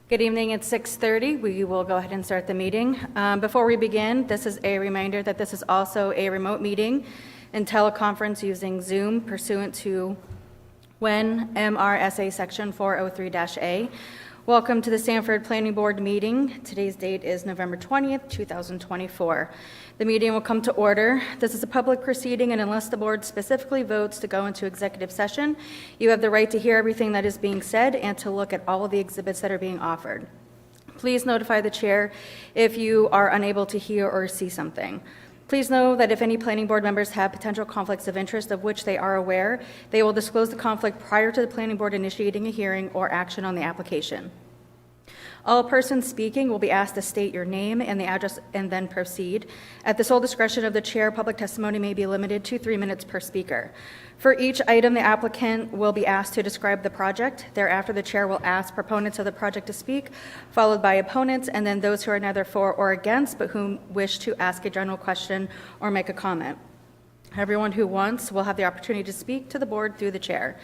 Good evening. It's 6:30. We will go ahead and start the meeting. Before we begin, this is a reminder that this is also a remote meeting and teleconference using Zoom pursuant to WEN MRSA Section 403-A. Welcome to the Sanford Planning Board meeting. Today's date is November 20th, 2024. The meeting will come to order. This is a public proceeding, and unless the board specifically votes to go into executive session, you have the right to hear everything that is being said and to look at all of the exhibits that are being offered. Please notify the chair if you are unable to hear or see something. Please know that if any planning board members have potential conflicts of interest of which they are aware, they will disclose the conflict prior to the planning board initiating a hearing or action on the application. All persons speaking will be asked to state your name and the address and then proceed. At the sole discretion of the chair, public testimony may be limited to 3 minutes per speaker. For each item, the applicant will be asked to describe the project. Thereafter, the chair will ask proponents of the project to speak, followed by opponents, and then those who are neither for or against, but who wish to ask a general question or make a comment. Everyone who wants will have the opportunity to speak to the board through the chair.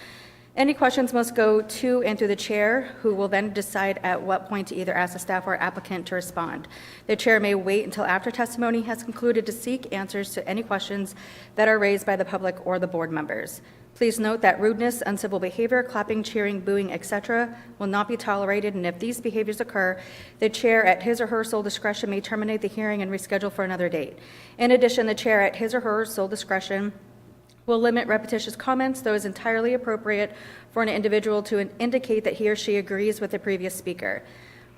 Any questions must go to and through the chair, who will then decide at what point to either ask the staff or applicant to respond. The chair may wait until after testimony has concluded to seek answers to any questions that are raised by the public or the board members. Please note that rudeness, uncivil behavior, clapping, cheering, booing, etc. will not be tolerated, and if these behaviors occur, the chair at his or her sole discretion may terminate the hearing and reschedule for another date. In addition, the chair at his or her sole discretion will limit repetitious comments, though is entirely appropriate for an individual to indicate that he or she agrees with the previous speaker.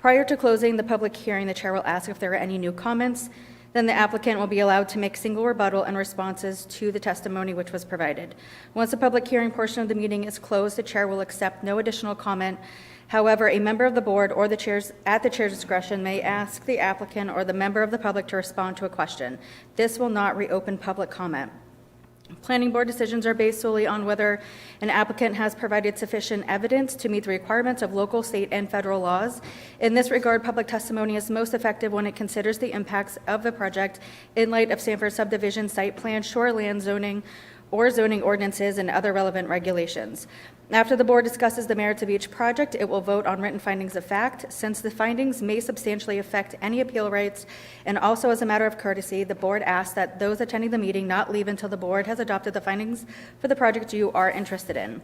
Prior to closing the public hearing, the chair will ask if there are any new comments. Then the applicant will be allowed to make single rebuttal and responses to the testimony which was provided. Once the public hearing portion of the meeting is closed, the chair will accept no additional comment. However, a member of the board or the chair's discretion may ask the applicant or the member of the public to respond to a question. This will not reopen public comment. Planning board decisions are based solely on whether an applicant has provided sufficient evidence to meet the requirements of local, state, and federal laws. In this regard, public testimony is most effective when it considers the impacts of the project in light of Sanford subdivision, site plan, shoreland zoning, or zoning ordinances and other relevant regulations. After the board discusses the merits of each project, it will vote on written findings of fact. Since the findings may substantially affect any appeal rights, and also as a matter of courtesy, the board asks that those attending the meeting not leave until the board has adopted the findings for the project you are interested in.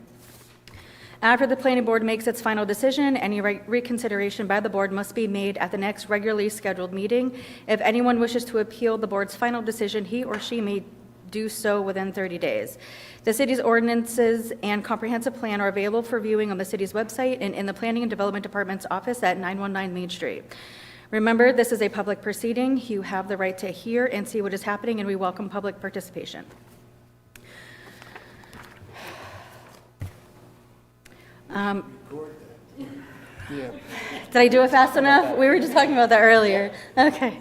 After the planning board makes its final decision, any reconsideration by the board must be made at the next regularly scheduled meeting. If anyone wishes to appeal the board's final decision, he or she may do so within 30 days. The city's ordinances and comprehensive plan are available for viewing on the city's website and in the Planning and Development Department's office at 919 Main Street. Remember, this is a public proceeding. You have the right to hear and see what is happening, and we welcome public participation. Did I do it fast enough? We were just talking about that earlier. Okay.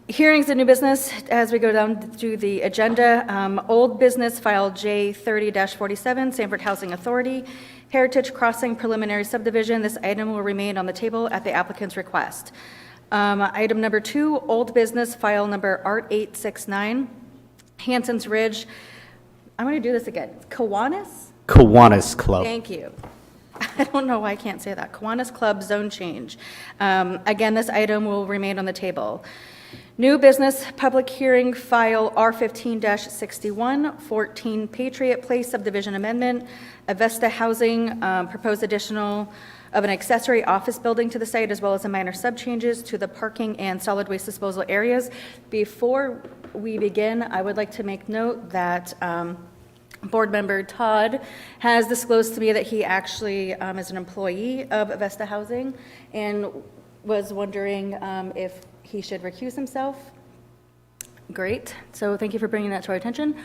Hearings and new business as we go down through the agenda. Old business file J30-47, Sanford Housing Authority, Heritage Crossing Preliminary Subdivision. This item will remain on the table at the applicant's request. Item number 2, old business file number Art 869, Hanson's Ridge. I'm going to do this again. Kiwanis? Kiwanis Club. Thank you. I don't know why I can't say that. Kiwanis Club zone change. Again, this item will remain on the table. New business public hearing file R15-61, 14 Patriot Place subdivision amendment, Avesta Housing, proposed additional of an accessory office building to the site, as well as a minor sub-changes to the parking and solid waste disposal areas. Before we begin, I would like to make note that Board member Todd has disclosed to me that he actually is an employee of Avesta Housing and was wondering if he should recuse himself. Great. So thank you for bringing that to our attention.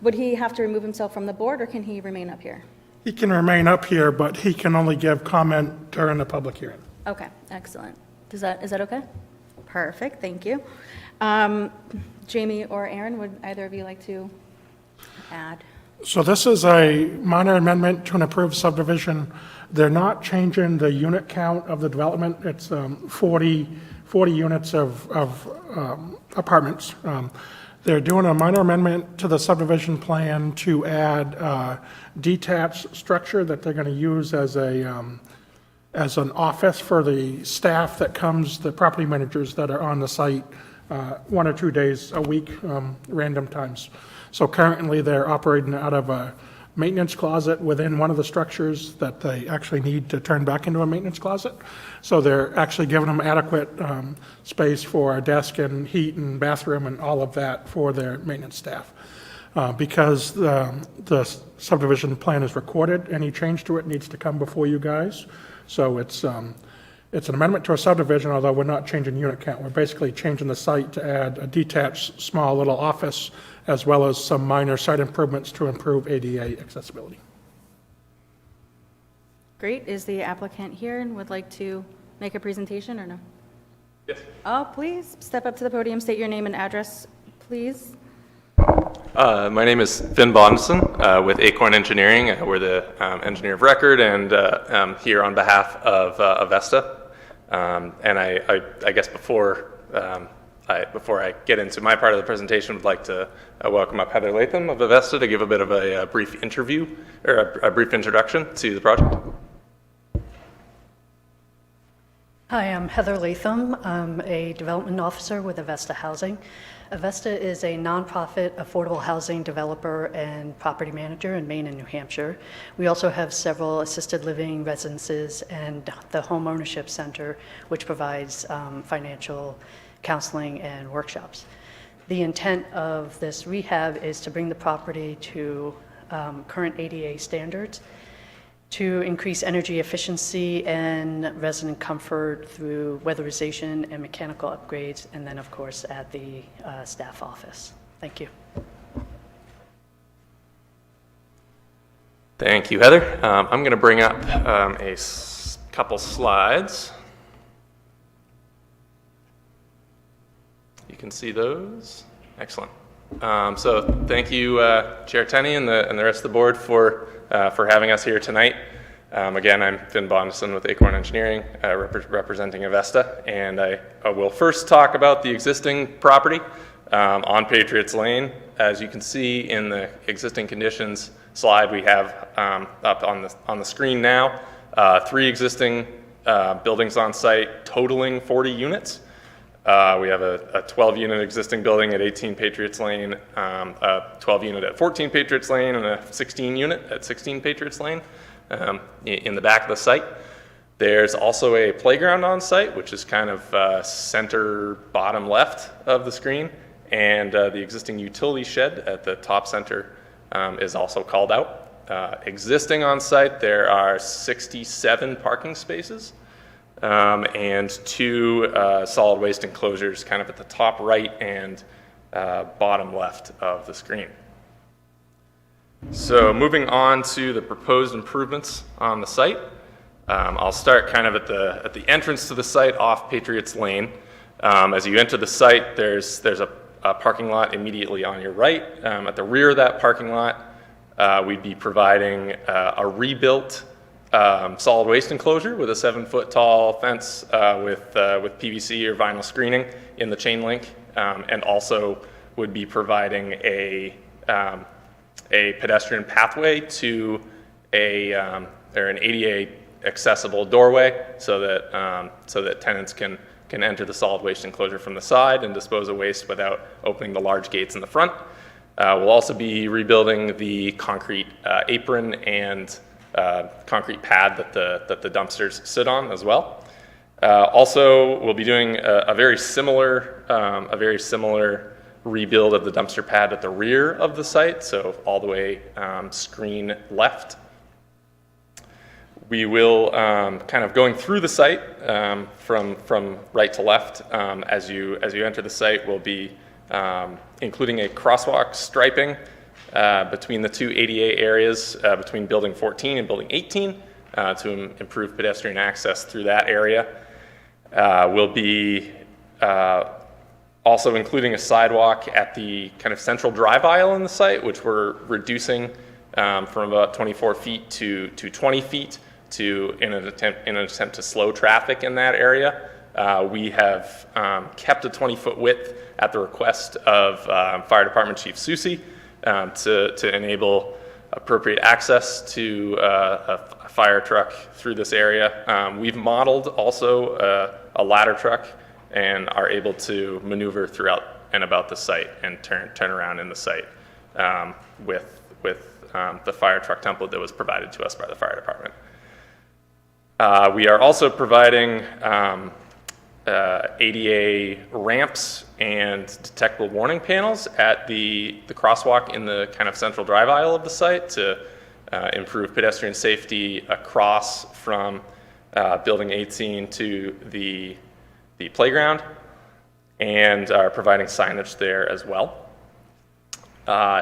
Would he have to remove himself from the board, or can he remain up here? He can remain up here, but he can only give comment during the public hearing. Okay, excellent. Is that okay? Perfect, thank you. Jamie or Aaron, would either of you like to add? So this is a minor amendment to an approved subdivision. They're not changing the unit count of the development. It's 40 units of apartments. They're doing a minor amendment to the subdivision plan to add detached structure that they're going to use as a as an office for the staff that comes, the property managers that are on the site 1 or 2 days a week, random times. So currently, they're operating out of a maintenance closet within one of the structures that they actually need to turn back into a maintenance closet. So they're actually giving them adequate space for a desk and heat and bathroom and all of that for their maintenance staff. Because the subdivision plan is recorded, any change to it needs to come before you guys. So it's an amendment to a subdivision, although we're not changing unit count. We're basically changing the site to add a detached, small little office, as well as some minor site improvements to improve ADA accessibility. Great. Is the applicant here and would like to make a presentation or no? Yes. Oh, please step up to the podium, state your name and address, please. My name is Finn Bonderson with Acorn Engineering. We're the engineer of record, and I'm here on behalf of Avesta. And I guess before I get into my part of the presentation, would like to welcome up Heather Latham of Avesta to give a bit of a brief interview, or a brief introduction to the project. Hi, I'm Heather Latham. I'm a development officer with Avesta Housing. Avesta is a nonprofit affordable housing developer and property manager in Maine and New Hampshire. We also have several assisted living residences and the Home Ownership Center, which provides financial counseling and workshops. The intent of this rehab is to bring the property to current ADA standards, to increase energy efficiency and resident comfort through weatherization and mechanical upgrades, and then, of course, at the staff office. Thank you. Thank you, Heather. I'm going to bring up a couple slides. You can see those. Excellent. So thank you, Chair Tenney and the rest of the board for having us here tonight. Again, I'm Finn Bonderson with Acorn Engineering, representing Avesta, and I will first talk about the existing property on Patriots Lane. As you can see in the existing conditions slide we have up on the screen now, 3 existing buildings on site totaling 40 units. We have a 12-unit existing building at 18 Patriots Lane, a 12-unit at 14 Patriots Lane, and a 16-unit at 16 Patriots Lane in the back of the site. There's also a playground on site, which is kind of center bottom left of the screen, and the existing utility shed at the top center is also called out. Existing on site, there are 67 parking spaces. And 2 solid waste enclosures kind of at the top right and bottom left of the screen. So moving on to the proposed improvements on the site. I'll start kind of at the entrance to the site off Patriots Lane. As you enter the site, there's a parking lot immediately on your right. At the rear of that parking lot, we'd be providing a rebuilt solid waste enclosure with a 7-foot tall fence with PVC or vinyl screening in the chain link, and also would be providing a pedestrian pathway to an ADA accessible doorway so that tenants can enter the solid waste enclosure from the side and dispose of waste without opening the large gates in the front. We'll also be rebuilding the concrete apron and concrete pad that the dumpsters sit on as well. Also, we'll be doing a very similar rebuild of the dumpster pad at the rear of the site, so all the way screen left. We will kind of going through the site from right to left. As you enter the site, we'll be including a crosswalk striping between the 2 ADA areas between Building 14 and Building 18 to improve pedestrian access through that area. We'll be also including a sidewalk at the kind of central drive aisle in the site, which we're reducing from about 24 feet to 20 feet in an attempt to slow traffic in that area. We have kept a 20-foot width at the request of Fire Department Chief Susi to enable appropriate access to a fire truck through this area. We've modeled also a ladder truck and are able to maneuver throughout and about the site and turn around in the site with the fire truck template that was provided to us by the fire department. We are also providing ADA ramps and detectable warning panels at the crosswalk in the kind of central drive aisle of the site to improve pedestrian safety across from Building 18 to the playground, and are providing signage there as well.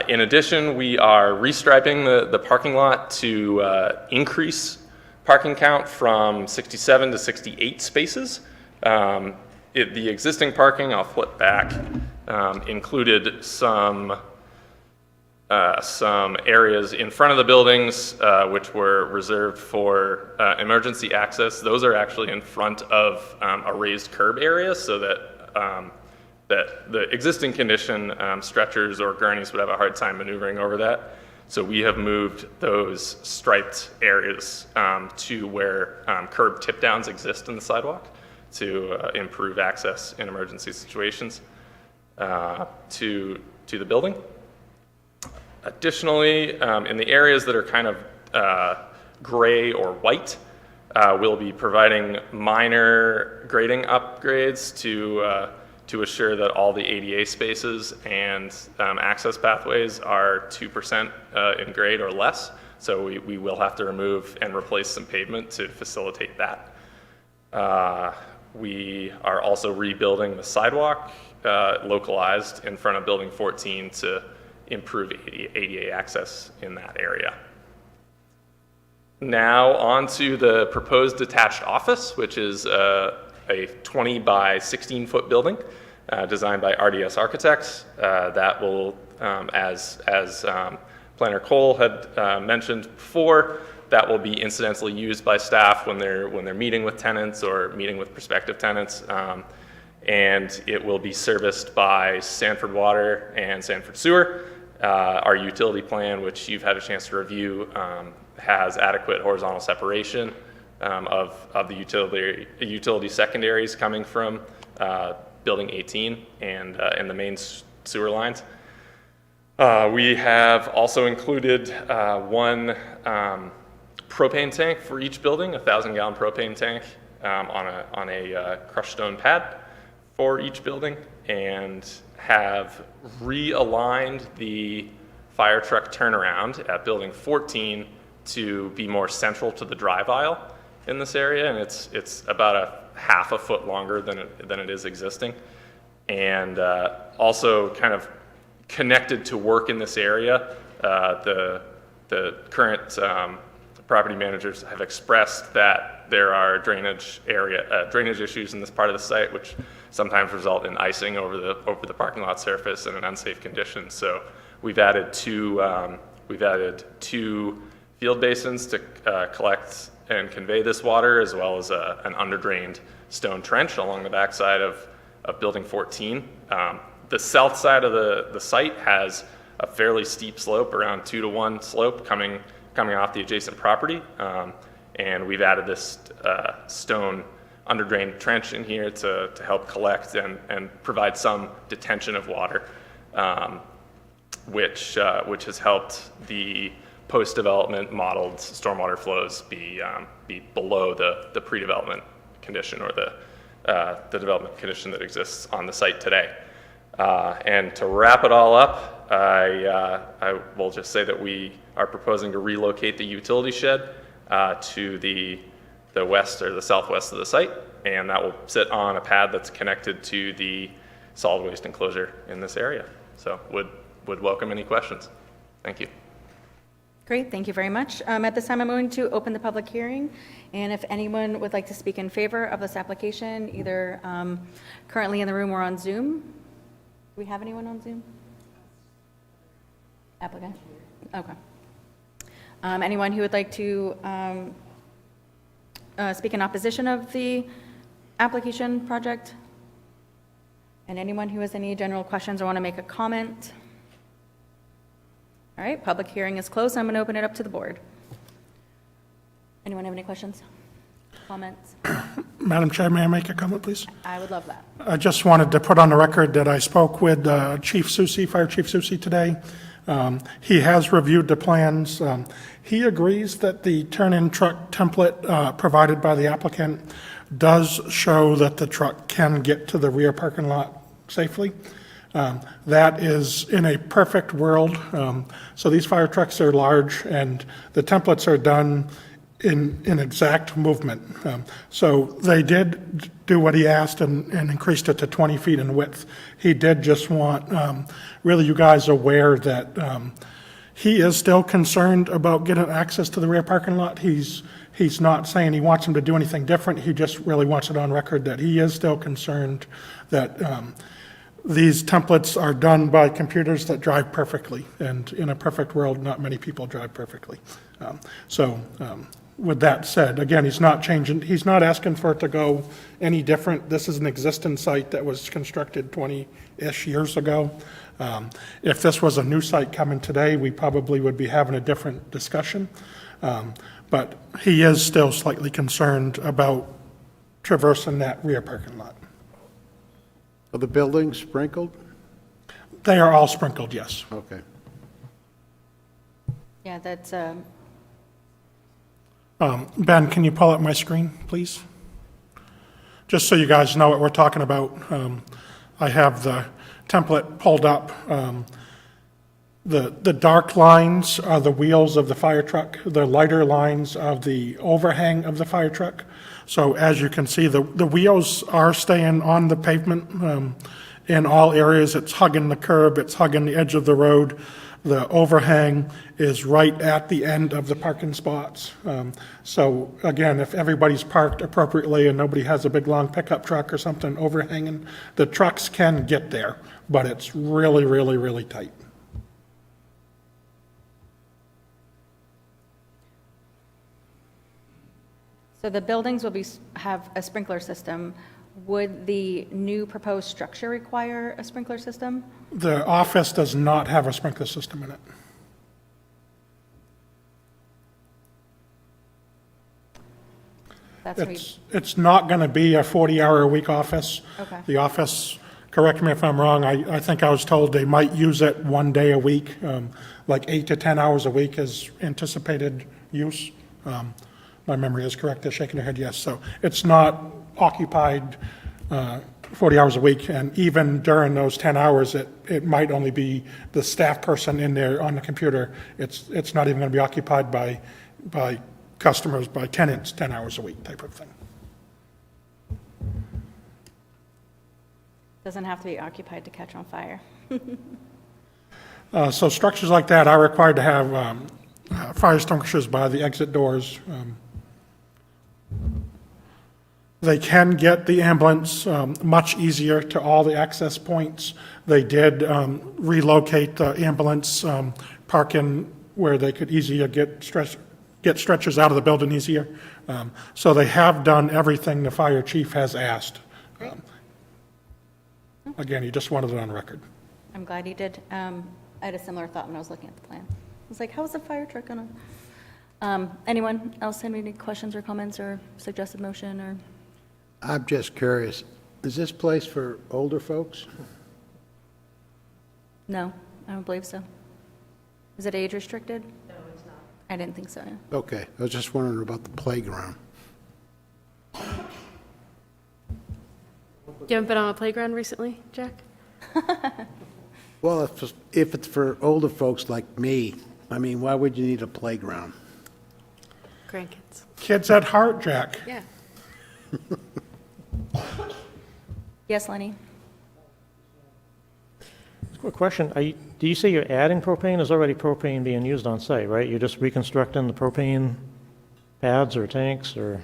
In addition, we are restriping the parking lot to increase parking count from 67 to 68 spaces. The existing parking, I'll flip back, included some areas in front of the buildings which were reserved for emergency access. Those are actually in front of a raised curb area, so that the existing condition, stretchers or gurneys would have a hard time maneuvering over that. So we have moved those striped areas to where curb tip downs exist in the sidewalk to improve access in emergency situations to the building. Additionally, in the areas that are kind of gray or white, we'll be providing minor grading upgrades to assure that all the ADA spaces and access pathways are 2% in grade or less. So we will have to remove and replace some pavement to facilitate that. We are also rebuilding the sidewalk localized in front of Building 14 to improve ADA access in that area. Now on to the proposed detached office, which is a 20 by 16 foot building designed by RDS Architects. That will, as Planner Cole had mentioned before, that will be incidentally used by staff when they're meeting with tenants or meeting with prospective tenants. And it will be serviced by Sanford Water and Sanford Sewer. Our utility plan, which you've had a chance to review, has adequate horizontal separation of the utility secondaries coming from Building 18 and the main sewer lines. We have also included one propane tank for each building, a 1,000-gallon propane tank on a crushed stone pad for each building, and have realigned the fire truck turnaround at Building 14 to be more central to the drive aisle in this area, and it's about a half a foot longer than it is existing, and also kind of connected to work in this area. The current property managers have expressed that there are drainage issues in this part of the site, which sometimes result in icing over the parking lot surface in an unsafe condition. So we've added two field basins to collect and convey this water, as well as an underdrained stone trench along the backside of Building 14. The south side of the site has a fairly steep slope, around 2-to-1 slope coming off the adjacent property, and we've added this stone underdrained trench in here to help collect and provide some detention of water, which has helped the post-development modeled stormwater flows be below the pre-development condition or the development condition that exists on the site today. And to wrap it all up, I will just say that we are proposing to relocate the utility shed to the west or the southwest of the site, and that will sit on a pad that's connected to the solid waste enclosure in this area. So would welcome any questions. Thank you. Great, thank you very much. At this time, I'm going to open the public hearing, and if anyone would like to speak in favor of this application, either currently in the room or on Zoom. Do we have anyone on Zoom? Applicant? Okay. Anyone who would like to speak in opposition of the application project? And anyone who has any general questions or want to make a comment? All right, public hearing is closed. I'm going to open it up to the board. Anyone have any questions, comments? Madam Chair, may I make a comment, please? I would love that. I just wanted to put on the record that I spoke with Chief Susi, Fire Chief Susi today. He has reviewed the plans. He agrees that the turn-in truck template provided by the applicant does show that the truck can get to the rear parking lot safely. That is in a perfect world. So these fire trucks are large, and the templates are done in exact movement. So they did do what he asked and increased it to 20 feet in width. He did just want really you guys aware that he is still concerned about getting access to the rear parking lot. He's not saying he wants him to do anything different. He just really wants it on record that he is still concerned that these templates are done by computers that drive perfectly, and in a perfect world, not many people drive perfectly. With that said, again, he's not changing, he's not asking for it to go any different. This is an existing site that was constructed 20-ish years ago. If this was a new site coming today, we probably would be having a different discussion. But he is still slightly concerned about traversing that rear parking lot. Are the buildings sprinkled? They are all sprinkled, yes. Okay. Yeah, that's, Ben, can you pull up my screen, please? Just so you guys know what we're talking about, I have the template pulled up. The dark lines are the wheels of the fire truck. The lighter lines are the overhang of the fire truck. So as you can see, the wheels are staying on the pavement in all areas. It's hugging the curb, it's hugging the edge of the road. The overhang is right at the end of the parking spots. So again, if everybody's parked appropriately and nobody has a big long pickup truck or something overhanging, the trucks can get there, but it's really, really, really tight. so the buildings will have a sprinkler system. Would the new proposed structure require a sprinkler system? The office does not have a sprinkler system in it. It's not going to be a 40-hour-a-week office. Okay. The office, correct me if I'm wrong, I think I was told they might use it one day a week, like 8 to 10 hours a week is anticipated use. My memory is correct, they're shaking their head yes. So it's not occupied 40 hours a week, and even during those 10 hours, it might only be the staff person in there on the computer. It's not even going to be occupied by customers, by tenants, 10 hours a week type of thing. Doesn't have to be occupied to catch on fire. So structures like that are required to have fire extinguishers by the exit doors. They can get the ambulance much easier to all the access points. They did relocate the ambulance parking where they could easier get stretchers out of the building easier. So they have done everything the fire chief has asked. Again, he just wanted it on record. I'm glad he did. I had a similar thought when I was looking at the plan. I was like, how is a fire truck gonna? Anyone else have any questions or comments or suggested motion or? I'm just curious, is this place for older folks? No, I don't believe so. Is it age restricted? No, it's not. I didn't think so. Okay, I was just wondering about the playground. You haven't been on a playground recently, Jack? Well, if it's for older folks like me, I mean, why would you need a playground? Grandkids. Kids at heart, Jack. Yeah. Yes, Lenny? Quick question. Do you say you're adding propane? There's already propane being used on site, right? You're just reconstructing the propane pads or tanks or?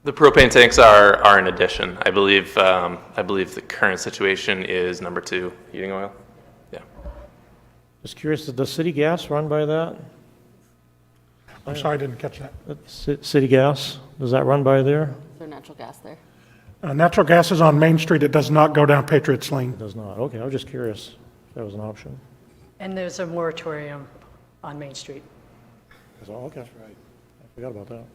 The propane tanks are an addition. I believe the current situation is number 2 heating oil. Yeah. Just curious, does the city gas run by that? I'm sorry, I didn't catch that. City gas, does that run by there? Is there natural gas there? Natural gas is on Main Street. It does not go down Patriots Lane. It does not. Okay, I was just curious. That was an option. And there's a moratorium on Main Street. So, okay. That's right. I forgot about that.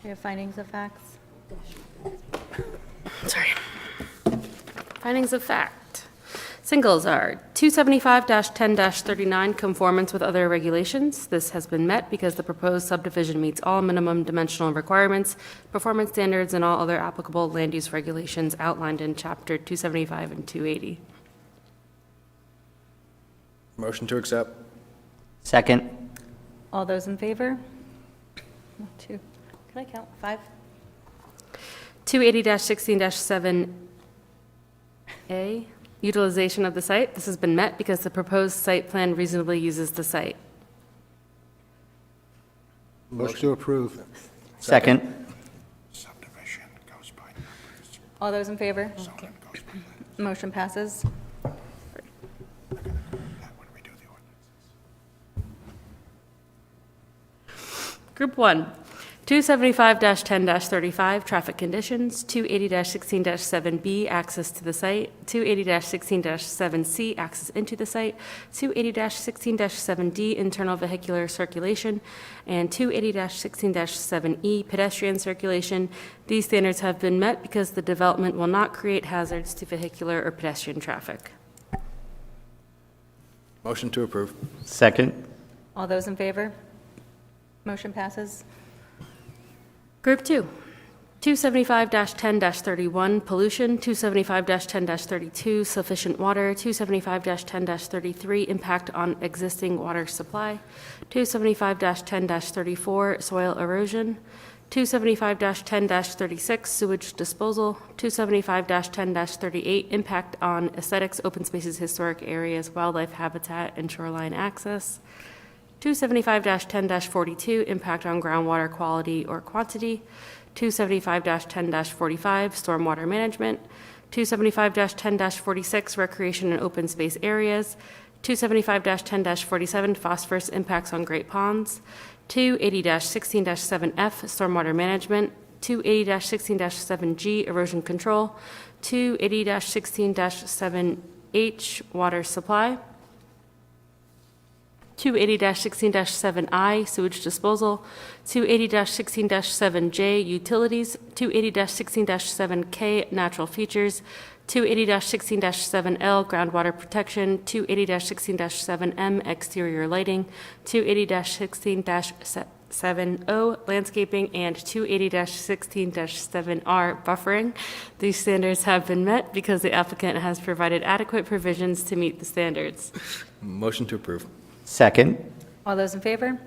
We have findings of facts. Sorry. Findings of fact. Singles are 275-10-39, conformance with other regulations. This has been met because the proposed subdivision meets all minimum dimensional requirements, performance standards, and all other applicable land use regulations outlined in Chapter 275 and 280. Motion to accept. Second. All those in favor? 1, 2, can I count? 5? 280-16-7A, utilization of the site. This has been met because the proposed site plan reasonably uses the site. Motion to approve. Second. Subdivision goes by numbers. All those in favor? Zoning goes by letters. Motion passes. That when we do the ordinances. Group 1, 275-10-35, traffic conditions, 280-16-7B, access to the site, 280-16-7C, access into the site, 280-16-7D, internal vehicular circulation, and 280-16-7E, pedestrian circulation. These standards have been met because the development will not create hazards to vehicular or pedestrian traffic. Motion to approve. Second. All those in favor? Motion passes. Group 2, 275-10-31, pollution, 275-10-32, sufficient water, 275-10-33, impact on existing water supply, 275-10-34, soil erosion, 275-10-36, sewage disposal, 275-10-38, impact on aesthetics, open spaces, historic areas, wildlife habitat, and shoreline access, 275-10-42, impact on groundwater quality or quantity, 275-10-45, stormwater management, 275-10-46, recreation and open space areas, 275-10-47, phosphorus impacts on Great Ponds, 280-16-7F, stormwater management, 280-16-7G, erosion control, 280-16-7H, water supply, 280-16-7I, sewage disposal, 280-16-7J, utilities, 280-16-7K, natural features, 280-16-7L, groundwater protection, 280-16-7M, exterior lighting, 280-16-7O, landscaping, and 280-16-7R, buffering. These standards have been met because the applicant has provided adequate provisions to meet the standards. Motion to approve. Second. All those in favor?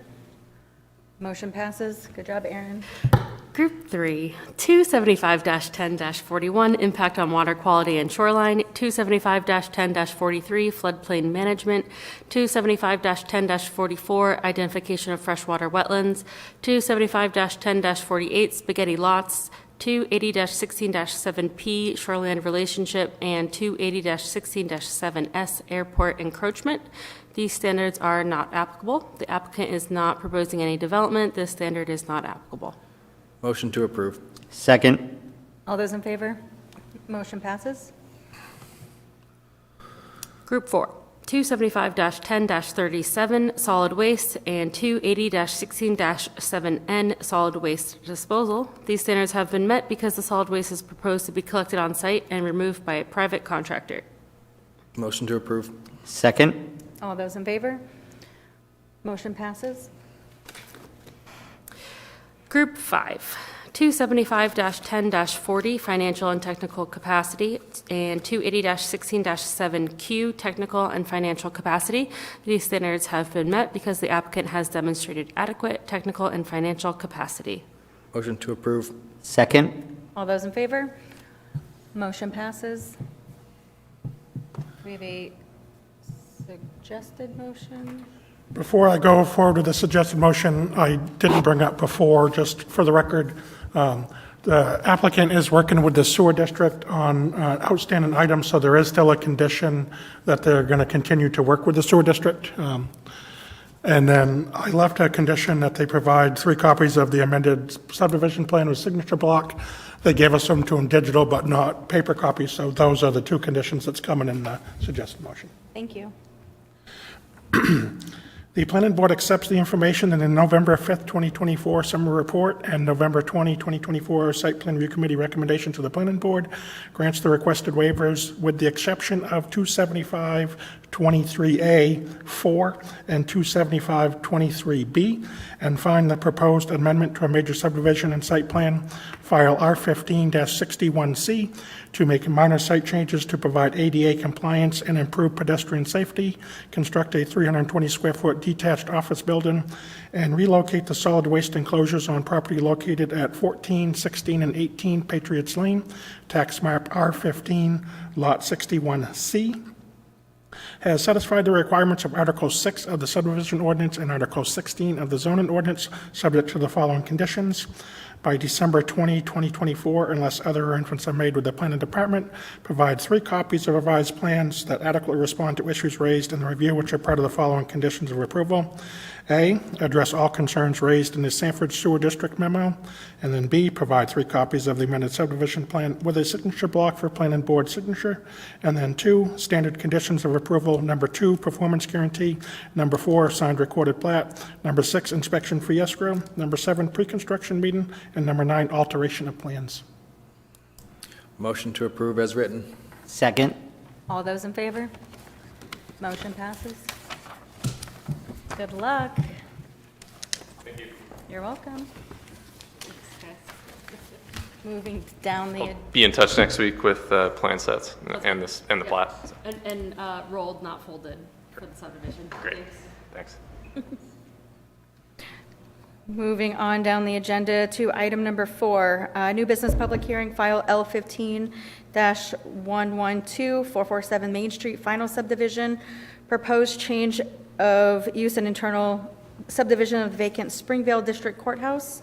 Motion passes. Good job, Aaron. Group 3, 275-10-41, impact on water quality and shoreline, 275-10-43, floodplain management, 275-10-44, identification of freshwater wetlands, 275-10-48, spaghetti lots, 280-16-7P, shoreland relationship, and 280-16-7S, airport encroachment. These standards are not applicable. The applicant is not proposing any development. This standard is not applicable. Motion to approve. Second. All those in favor? Motion passes. Group 4, 275-10-37, solid waste, and 280-16-7N, solid waste disposal. These standards have been met because the solid waste is proposed to be collected on site and removed by a private contractor. Motion to approve. Second. All those in favor? Motion passes. Group 5, 275-10-40, financial and technical capacity, and 280-16-7Q, technical and financial capacity. These standards have been met because the applicant has demonstrated adequate technical and financial capacity. Motion to approve. Second. All those in favor? Motion passes. We have a suggested motion. Before I go forward with the suggested motion, I didn't bring up before, just for the record, The applicant is working with the sewer district on outstanding items, so there is still a condition that they're going to continue to work with the sewer district. And then I left a condition that they provide 3 copies of the amended subdivision plan with signature block. They gave us them to them digital, but not paper copies, so those are the 2 conditions that's coming in the suggested motion. Thank you. The planning board accepts the information in the November 5th, 2024 summary report and November 20, 2024 site plan review committee recommendation to the planning board, grants the requested waivers with the exception of 275-23A-4 and 275-23B, and find the proposed amendment to a major subdivision and site plan, file R15-61C, to make minor site changes to provide ADA compliance and improve pedestrian safety, construct a 320 square foot detached office building, and relocate the solid waste enclosures on property located at 14, 16, and 18 Patriots Lane, tax map R15, lot 61C. Has satisfied the requirements of Article 6 of the subdivision ordinance and Article 16 of the zoning ordinance, subject to the following conditions. By December 20, 2024, unless other arrangements are made with the planning department, provide 3 copies of revised plans that adequately respond to issues raised in the review, which are part of the following conditions of approval. A, address all concerns raised in the Sanford Sewer District memo. And then B, provide 3 copies of the amended subdivision plan with a signature block for planning board signature. And then 2, standard conditions of approval. Number 2, performance guarantee. Number 4, signed recorded plat. Number 6, inspection fee escrow. Number 7, pre-construction meeting. And number 9, alteration of plans. Motion to approve as written. Second. All those in favor? Motion passes. Good luck. Thank you. You're welcome. Moving down the, Be in touch next week with plan sets and the plat. And rolled, not folded for the subdivision. Great. Thanks. moving on down the agenda to item number 4, new business public hearing, file L15-112, 447 Main Street, final subdivision, proposed change of use and internal subdivision of vacant Springvale District Courthouse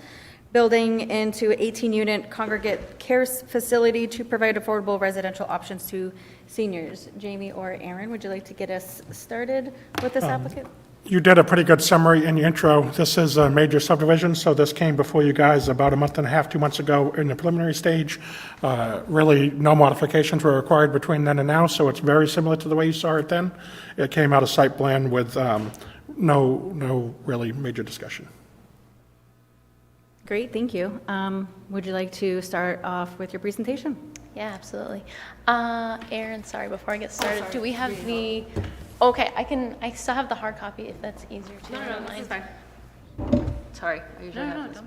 building into 18-unit congregate care facility to provide affordable residential options to seniors. Jamie or Aaron, would you like to get us started with this applicant? You did a pretty good summary in your intro. This is a major subdivision, so this came before you guys about a month and a half, 2 months ago in the preliminary stage. Really, no modifications were required between then and now, so it's very similar to the way you saw it then. It came out of site plan with no really major discussion. Great, thank you. Would you like to start off with your presentation? Yeah, absolutely. Aaron, sorry, before I get started, do we have the, okay, I still have the hard copy if that's easier to. No, this is fine. Sorry, I usually have this.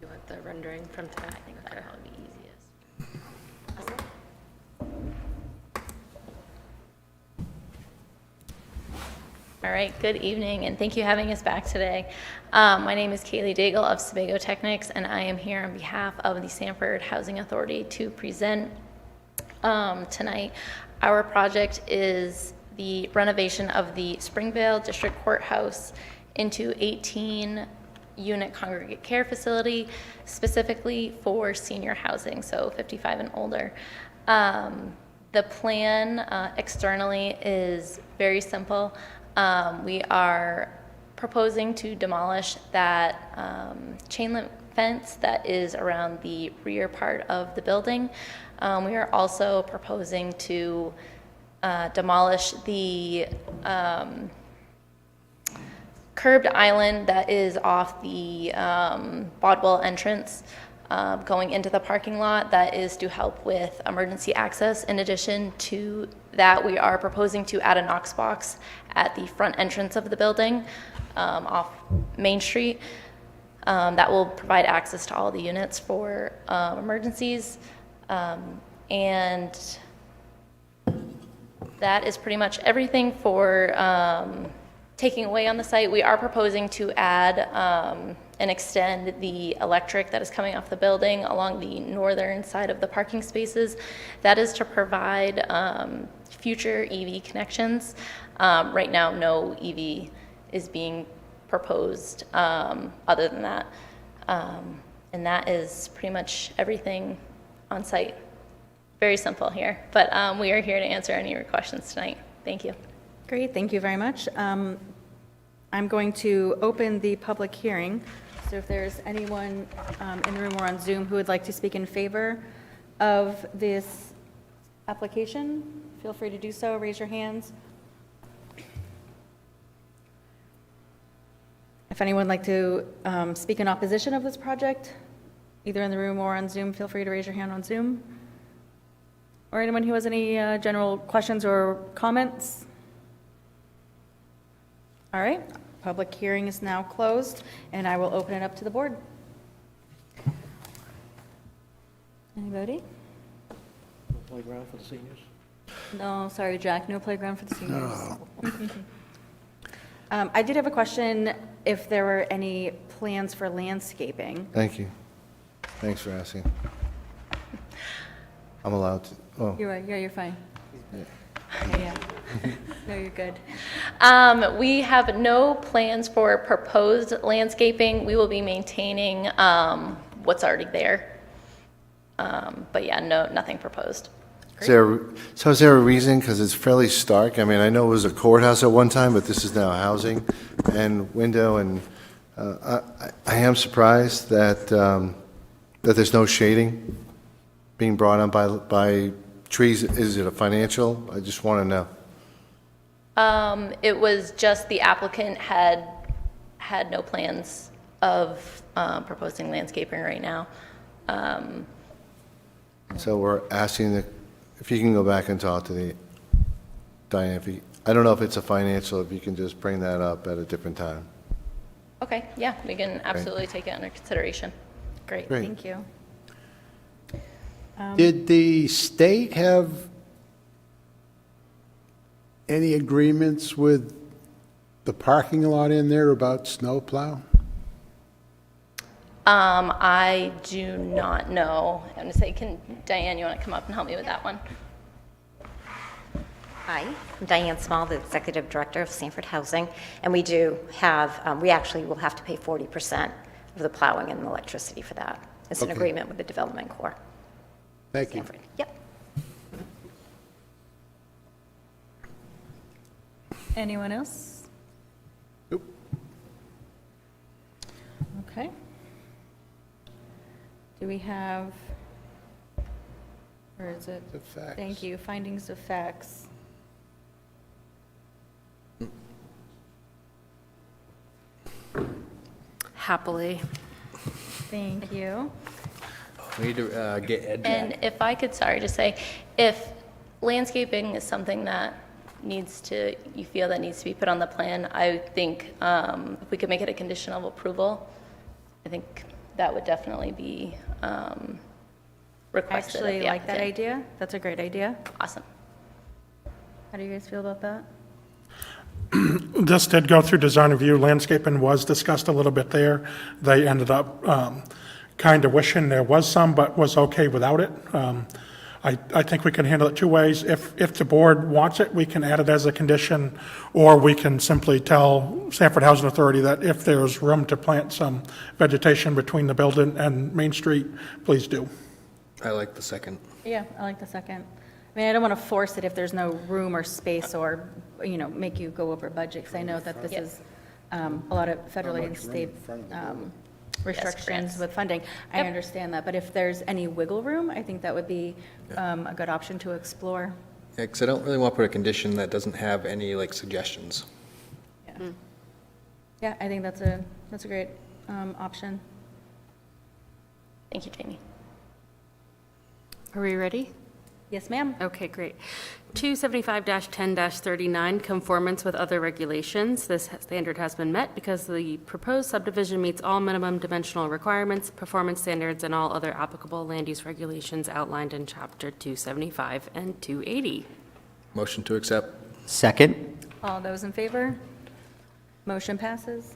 You want the rendering from today? I think that'll probably be easiest. All right, good evening, and thank you for having us back today. My name is Kaylee Daigle of Sebago Technics, and I am here on behalf of the Sanford Housing Authority to present tonight. Our project is the renovation of the Springvale District Courthouse into 18-unit congregate care facility, specifically for senior housing, so 55 and older. The plan externally is very simple. We are proposing to demolish that chain link fence that is around the rear part of the building. We are also proposing to demolish the curbed island that is off the Bodwell entrance going into the parking lot. That is to help with emergency access. In addition to that, we are proposing to add a Knox box at the front entrance of the building off Main Street. That will provide access to all the units for that is pretty much everything for taking away on the site. We are proposing to add and extend the electric that is coming off the building along the northern side of the parking spaces. That is to provide future EV connections. Right now, no EV is being proposed other than that. And that is pretty much everything on site. Very simple here, but we are here to answer any of your questions tonight. Thank you. Great, thank you very much. I'm going to open the public hearing. So if there's anyone in the room or on Zoom who would like to speak in favor of this application, feel free to do so. Raise your hands. If anyone would like to speak in opposition of this project, either in the room or on Zoom, feel free to raise your hand on Zoom. Or anyone who has any general questions or comments? All right, public hearing is now closed, and I will open it up to the board. Anybody? Playground for the seniors? No, sorry, Jack, no playground for the seniors. I did have a question if there were any plans for landscaping. Thank you. Thanks for asking. I'm allowed to, oh, You're right, yeah, you're fine. Yeah. No, you're good. We have no plans for proposed landscaping. We will be maintaining what's already there. But yeah, nothing proposed. is there a reason, because it's fairly stark? I mean, I know it was a courthouse at one time, but this is now housing and window, and I am surprised that that there's no shading being brought on by trees. Is it a financial? I just want to know. It was just the applicant had no plans of proposing landscaping right now. So we're asking if you can go back and talk to Diane. I don't know if it's a financial, if you can just bring that up at a different time. Okay, yeah, we can absolutely take it under consideration. Great, Great. thank you. Did the state have any agreements with the parking lot in there about snowplow? I do not know. I'm going to say, Diane, you want to come up and help me with that one? Hi, I'm Diane Small, the Executive Director of Sanford Housing, and we do have, we actually will have to pay 40% of the plowing and electricity for that. It's an Okay. agreement with the Development Corps. Thank you. Sanford. Yep. Anyone else? Nope. Okay. Do we have, or is it? The facts. Thank you, findings of facts. Happily. Thank you. We need to get Ed And back. if I could, sorry, just say, if landscaping is something that you feel that needs to be put on the plan, I think if we could make it a condition of approval, I think that would definitely be I requested of actually the like that applicant. idea. That's a great idea. Awesome. How do you guys feel about that? This did go through design review. Landscaping was discussed a little bit there. They ended up kind of wishing there was some, but was okay without it. I think we can handle it two ways. If the board wants it, we can add it as a condition, or we can simply tell Sanford Housing Authority that if there's room to plant some vegetation between the building and Main Street, please do. I like the second. Yeah, I like the second. I mean, I don't want to force it if there's no room or space or, make you go over budget, because I know that this is a lot of federally and state restrictions grants. with funding. I understand that, but if there's any wiggle room, I think that would be a good option to explore. Yeah, because I don't really want to put a condition that doesn't have any, suggestions. Yeah, I think that's a great option. Thank you, Jamie. Are we ready? Yes, ma'am. Okay, great. 275-10-39, conformance with other regulations. This standard has been met because the proposed subdivision meets all minimum dimensional requirements, performance standards, and all other applicable land use regulations outlined in Chapter 275 and 280. Motion to accept. Second. All those in favor? Motion passes.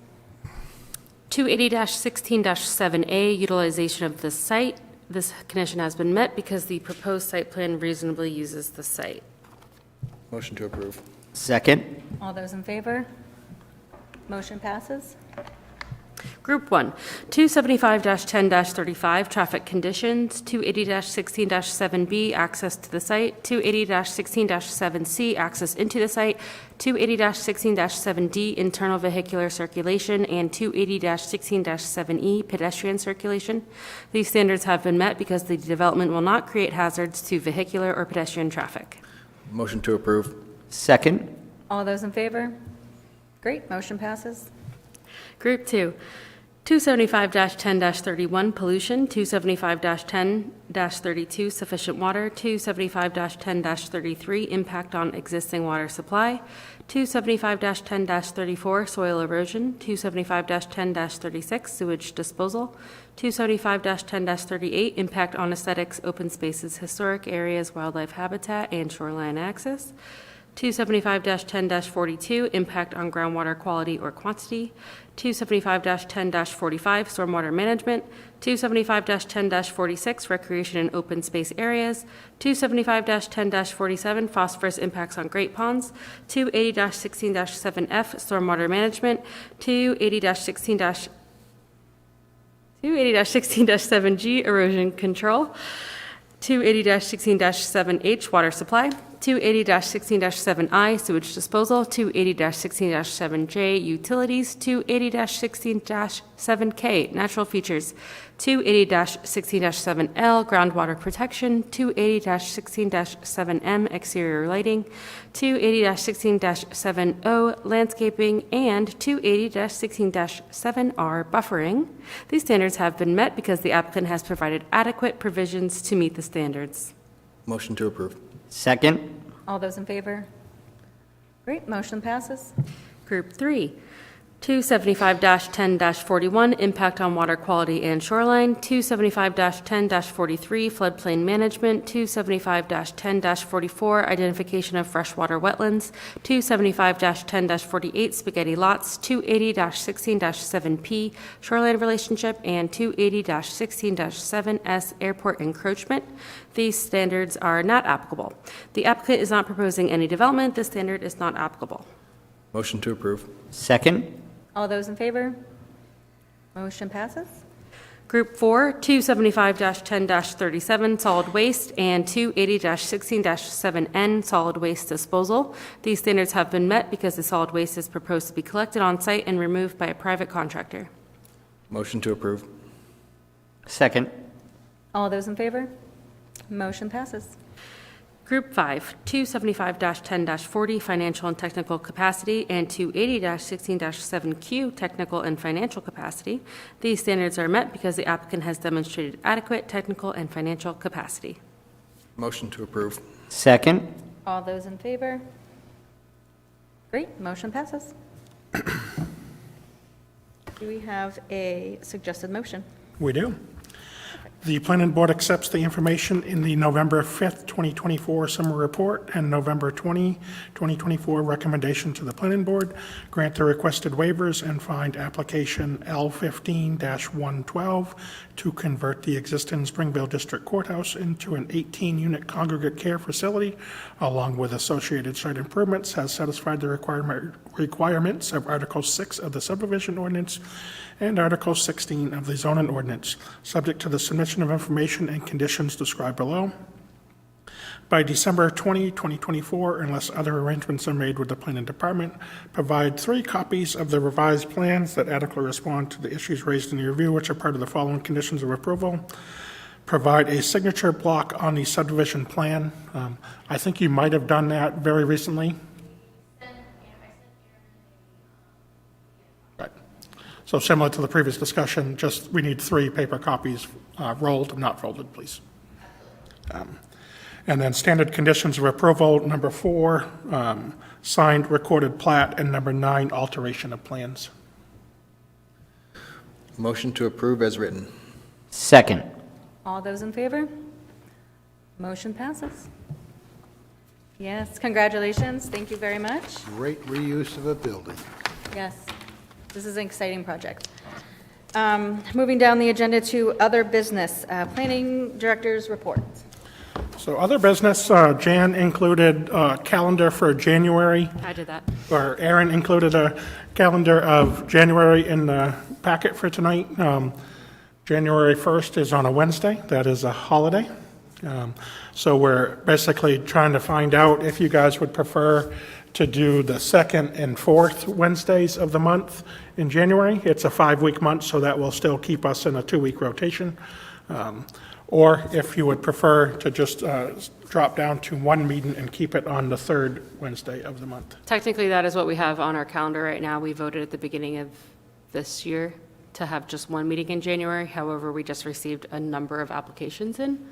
280-16-7A, utilization of the site. This condition has been met because the proposed site plan reasonably uses the site. Motion to approve. Second. All those in favor? Motion passes. Group 1, 275-10-35, traffic conditions, 280-16-7B, access to the site, 280-16-7C, access into the site, 280-16-7D, internal vehicular circulation, and 280-16-7E, pedestrian circulation. These standards have been met because the development will not create hazards to vehicular or pedestrian traffic. Motion to approve. Second. All those in favor? Great, motion passes. Group 2, 275-10-31, pollution, 275-10-32, sufficient water, 275-10-33, impact on existing water supply, 275-10-34, soil erosion, 275-10-36, sewage disposal, 275-10-38, impact on aesthetics, open spaces, historic areas, wildlife habitat, and shoreline access, 275-10-42, impact on groundwater quality or quantity, 275-10-45, stormwater management, 275-10-46, recreation and open space areas, 275-10-47, phosphorus impacts on great ponds, 280-16-7F, stormwater management, 280-16-7G, erosion control, 280-16-7H, water supply, 280-16-7I, sewage disposal, 280-16-7J, utilities, 280-16-7K, natural features, 280-16-7L, groundwater protection, 280-16-7M, exterior lighting, 280-16-7O, landscaping, and 280-16-7R, buffering. These standards have been met because the applicant has provided adequate provisions to meet the standards. Motion to approve. Second. All those in favor? Great, motion passes. Group 3, 275-10-41, impact on water quality and shoreline, 275-10-43, floodplain management, 275-10-44, identification of freshwater wetlands, 275-10-48, spaghetti lots, 280-16-7P, shoreline relationship, and 280-16-7S, airport encroachment. These standards are not applicable. The applicant is not proposing any development. This standard is not applicable. Motion to approve. Second. All those in favor? Motion passes. Group 4, 275-10-37, solid waste, and 280-16-7N, solid waste disposal. These standards have been met because the solid waste is proposed to be collected on site and removed by a private contractor. Motion to approve. Second. All those in favor? Motion passes. Group 5, 275-10-40, financial and technical capacity, and 280-16-7Q, technical and financial capacity. These standards are met because the applicant has demonstrated adequate technical and financial capacity. Motion to approve. Second. All those in favor? Great, motion passes. Do we have a suggested motion? We do. The planning board accepts the information in the November 5th, 2024 summary report and November 20, 2024 recommendation to the planning board, grant the requested waivers, and find application L15-112 to convert the existing Springville District Courthouse into an 18-unit congregate care facility, along with associated site improvements, has satisfied the requirements of Article 6 of the subdivision ordinance and Article 16 of the zoning ordinance, subject to the submission of information and conditions described below. By December 20, 2024, unless other arrangements are made with the planning department, provide 3 copies of the revised plans that adequately respond to the issues raised in the review, which are part of the following conditions of approval. Provide a signature block on the subdivision plan. I think you might have done that very recently. So similar to the previous discussion, just we need 3 paper copies, rolled, not folded, please. And then standard conditions of approval, number 4, signed recorded plat, and number 9, alteration of plans. Motion to approve as written. Second. All those in favor? Motion passes. Yes, congratulations. Thank you very much. Great reuse of a building. Yes, this is an exciting project. Moving down the agenda to other business, planning director's report. So other business, Jan included a calendar for January, I did that. or Aaron included a calendar of January in the packet for tonight. January 1st is on a Wednesday. That is a holiday. So we're basically trying to find out if you guys would prefer to do the second and fourth Wednesdays of the month in January. It's a 5-week month, so that will still keep us in a 2-week rotation. Or if you would prefer to just drop down to one meeting and keep it on the third Wednesday of the month. Technically, that is what we have on our calendar right now. We voted at the beginning of this year to have just one meeting in January. However, we just received a number of applications in.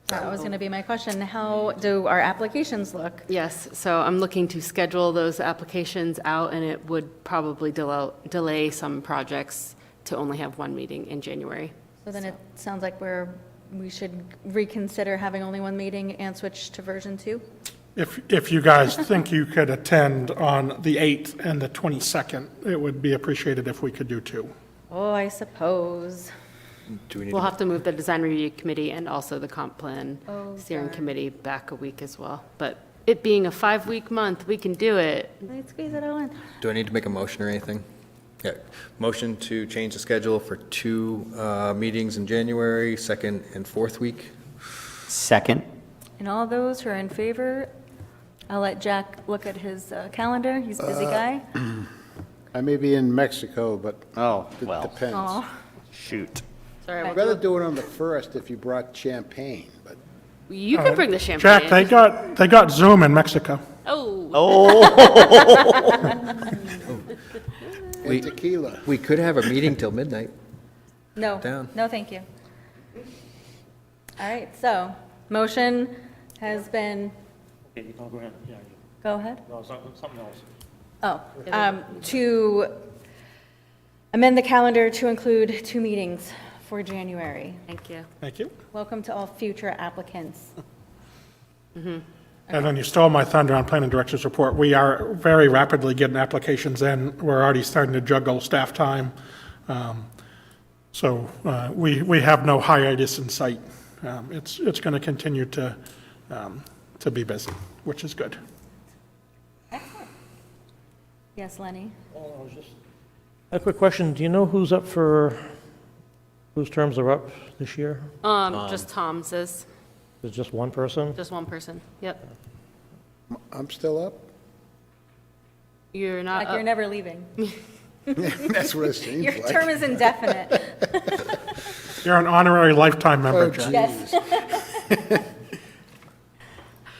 That was going to be my question. How do our applications look? Yes, so I'm looking to schedule those applications out, and it would probably delay some projects to only have one meeting in January. So then it sounds like we should reconsider having only one meeting and switch to version 2? If you guys think you could attend on the 8th and the 22nd, it would be appreciated if we could do 2. Oh, I suppose. Do we need We'll to have to move the design review committee and also the comp plan steering sorry. committee back a week as well. But it being a 5-week month, we can do it. Let's squeeze it all in. Do I need to make a motion or anything? Yeah, motion to change the schedule for 2 meetings in January, 2nd and 4th week. Second. And all those who are in favor, I'll let Jack look at his calendar. He's a busy guy. I may be in Mexico, but Oh, it well, depends. Aw. shoot. Sorry, I'd rather do it on the 1st if you brought champagne, but you can bring the champagne. Jack, they got Zoom in Mexico. Oh, and tequila. We could have a meeting till midnight. No, Down. no, thank you. All right, so motion has been, Okay, no, go ahead. Yeah, go ahead. no, something else. To amend the calendar to include 2 meetings for January. thank you. Thank you. Welcome to all future applicants. And then you stole my thunder on planning director's report. We are very rapidly getting applications in. We're already starting to juggle staff time. So we have no hiatus in sight. It's going to continue to be busy, which is good. Excellent. Yes, Lenny? A quick question, do you know whose terms are up this year? Just Tom's is, Is it just one person? just one person. Yep. I'm still up? You're not Like you're up. never leaving. That's what it seems Your like. term is indefinite. You're an honorary lifetime member, Oh, Jack. Yes.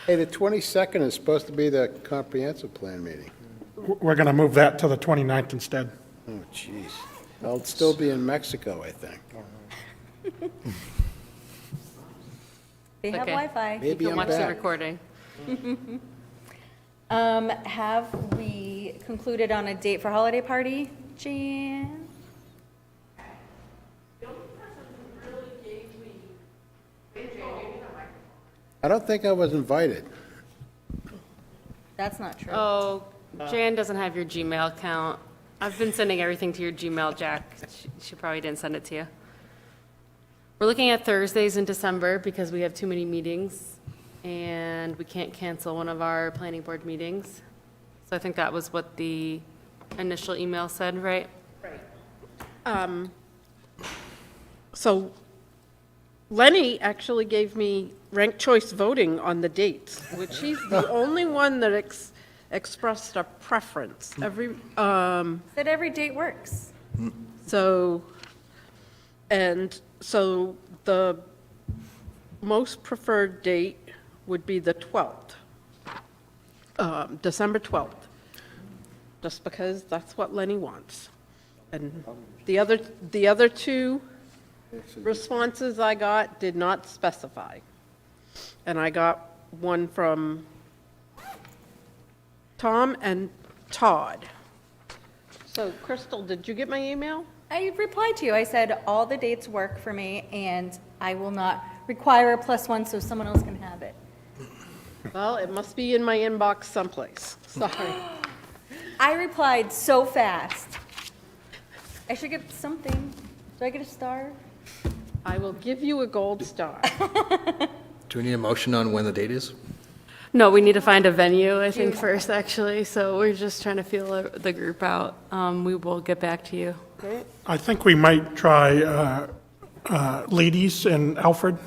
Hey, the 22nd is supposed to be the comprehensive plan meeting. We're going to move that to the 29th instead. Oh, jeez. I'll still be in Mexico, I think. They have Okay. Wi-Fi. You Maybe can I'm watch the back. recording. Have we concluded on a date for holiday party, Jan? I don't think I was invited. That's not true. Oh, Jan doesn't have your Gmail account. I've been sending everything to your Gmail, Jack. She probably didn't send it to you. We're looking at Thursdays in December because we have too many meetings, and we can't cancel one of our planning board meetings. So I think that was what the initial email said, right? So Lenny actually gave me ranked choice voting on the dates, which he's the only one that expressed a preference. Said every date works. So the most preferred date would be the 12th, December 12th, just because that's what Lenny wants. And the other 2 responses I got did not specify. And I got one from Tom and Todd. So Crystal, did you get my email? I replied to you. I said, all the dates work for me, and I will not require a +1 so someone else can have it. Well, it must be in my inbox someplace. Sorry. I replied so fast. I should get something. Do I get a star? I will give you a gold star. Do we need a motion on when the date is? No, we need to find a venue, I think, first, actually, so we're just trying to feel the group out. We will get back to you. I think we might try Ladies in Alfred,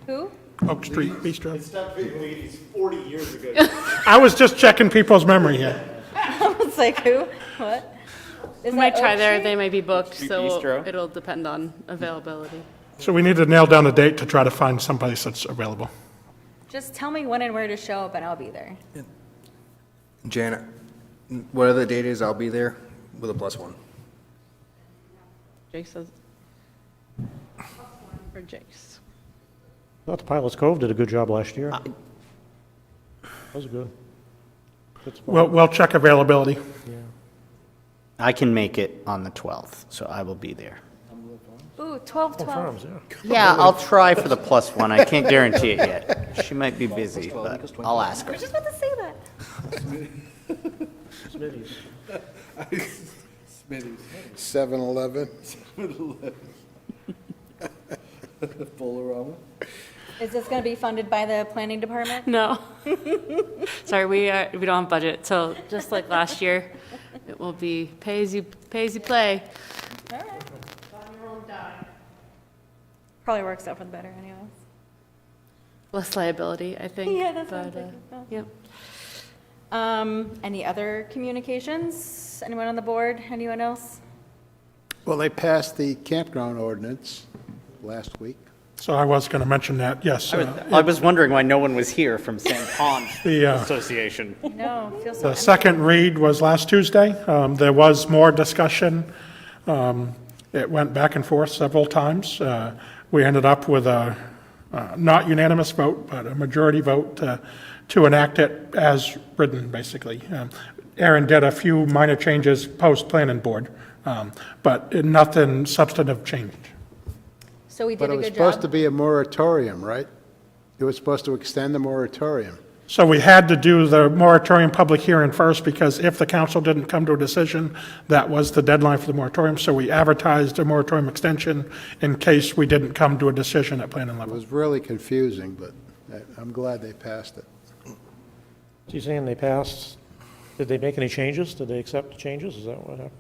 Who? Oak Street Bistro. stopped being ladies 40 years ago. I was just checking people's memory here. I was like, who? What? We Is might that try Oak there, Street? they may be booked, so Bistro. it'll depend on availability. So we need to nail down a date to try to find someplace that's available. Just tell me when and where to show up and I'll be there. Janet, whatever the date is, I'll be there with a +1. Jace says. For Jace. I thought the Pilots Cove did a good job last year. That was good. Good spot. We'll check availability. I can make it on the 12th, so I will be there. Ooh, 12, Oh, 12. Farms, yeah. Yeah, I'll try for the +1. I can't guarantee it yet. She might be busy, but I'll ask I her. was just about to say that. Smitty's. 7-Eleven. Bolorama. Is this going to be funded by the planning department? No. Sorry, we don't have budget, so just like last year, it will be pay as you play. All right. Probably works out for the better anyways. Less liability, I think. Yeah, that's what I'm but, thinking. Yep. Any other communications? Anyone on the board? Anyone else? Well, they passed the campground ordinance last week. So I was going to mention that, yes. I was wondering why no one was here from St. Pond The, Association. No, feels so the second read was last Tuesday. There was more discussion. It went back and forth several times. We ended up with a not unanimous vote, but a majority vote to enact it as written, basically. Aaron did a few minor changes post-planning board, but nothing substantive changed. So we But did it a was good supposed to job. be a moratorium, right? It was supposed to extend the moratorium. So we had to do the moratorium public hearing first, because if the council didn't come to a decision, that was the deadline for the moratorium. So we advertised a moratorium extension in case we didn't come to a decision at planning It level. was really confusing, but I'm glad they passed it. So you're saying they passed, did they make any changes? Did they accept the changes? Is that what happened?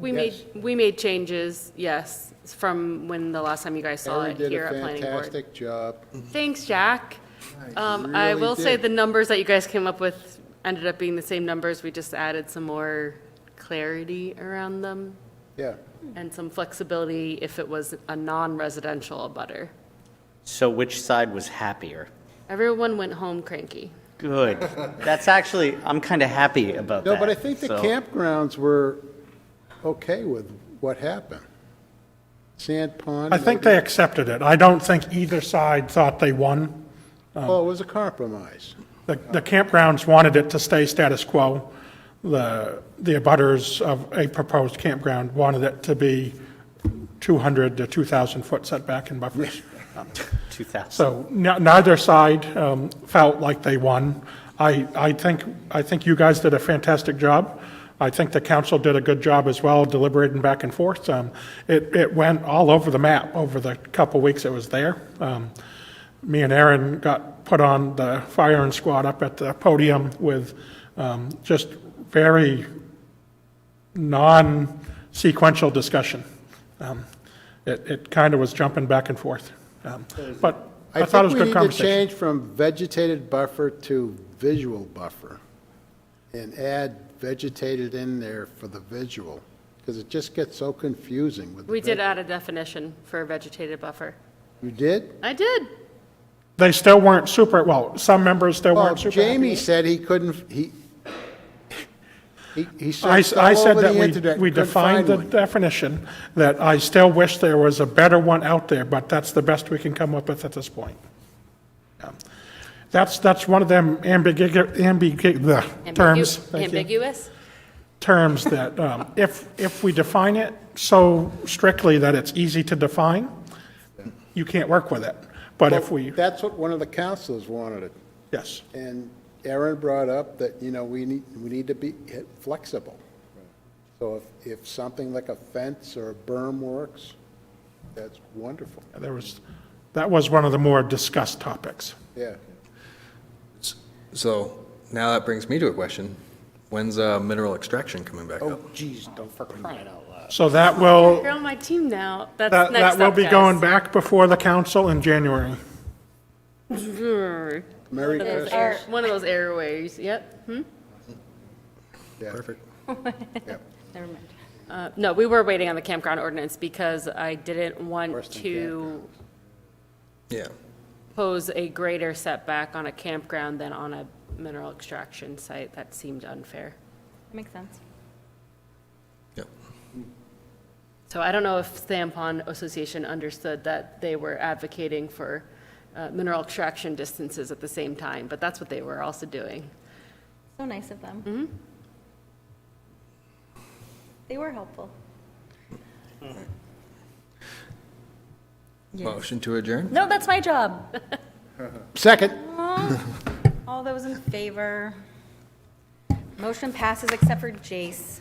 We made changes, yes, from when the last time you guys saw Aaron it did here a at planning board. fantastic job. Thanks, Jack. I really will say did. the numbers that you guys came up with ended up being the same numbers. We just added some more clarity around them Yeah. and some flexibility if it was a non-residential abutter. So which side was happier? Everyone went home cranky. Good. That's actually, I'm kind of happy about that. No, but I think the So- campgrounds were okay with what happened. Sand Pond. I think they accepted it. I don't think either side thought they won. Well, it was a compromise. The campgrounds wanted it to stay status quo. The abutters of a proposed campground wanted it to be 200 to 2,000 foot setback and buffers. 2000. So neither side felt like they won. I think you guys did a fantastic job. I think the council did a good job as well, deliberating back and forth. It went all over the map over the couple weeks it was there. Me and Aaron got put on the firing squad up at the podium with just very non-sequential discussion. It kind of was jumping back and forth. But I thought it was a good I think we need to conversation. change from vegetated buffer to visual buffer and add vegetated in there for the visual, because it just gets so confusing with the We did add a definition for a vegetated buffer. You did? I did. They still weren't super, well, some members still Well, weren't super happy. Jamie said he couldn't, he I searched all said over that the internet, we couldn't defined find the one. definition, that I still wish there was a better one out there, but that's the best we can come up with at this point. Yeah. That's one of them terms. Thank you. Ambiguous? Terms that if we define it so strictly that it's easy to define, you can't work with it. But if we, That's what one of the councilors wanted it. yes. And Aaron brought up that, we need to be flexible. So if something like a fence or a berm works, that's wonderful. That was one of the more discussed topics. Yeah. So now that brings me to a question. When's mineral extraction coming back up? Oh, geez, don't for crying out loud. So that will, You're on my team now. That's that next will up, be guys. going back before the council in January. Merry One of those Christmas. one of those airways, yep. Yeah. Perfect. Yep. Never mind. No, we were waiting on the campground ordinance because I didn't want Worse than to Yeah. pose a greater setback on a campground than on a mineral extraction site. That seemed unfair. That makes sense. Yep. So I don't know if Sam Pond Association understood that they were advocating for mineral extraction distances at the same time, but that's what they were also doing. So nice of them. Mm-hmm. They were helpful. Motion to adjourn? No, that's my job. Second. All those in favor? Motion passes except for Jace.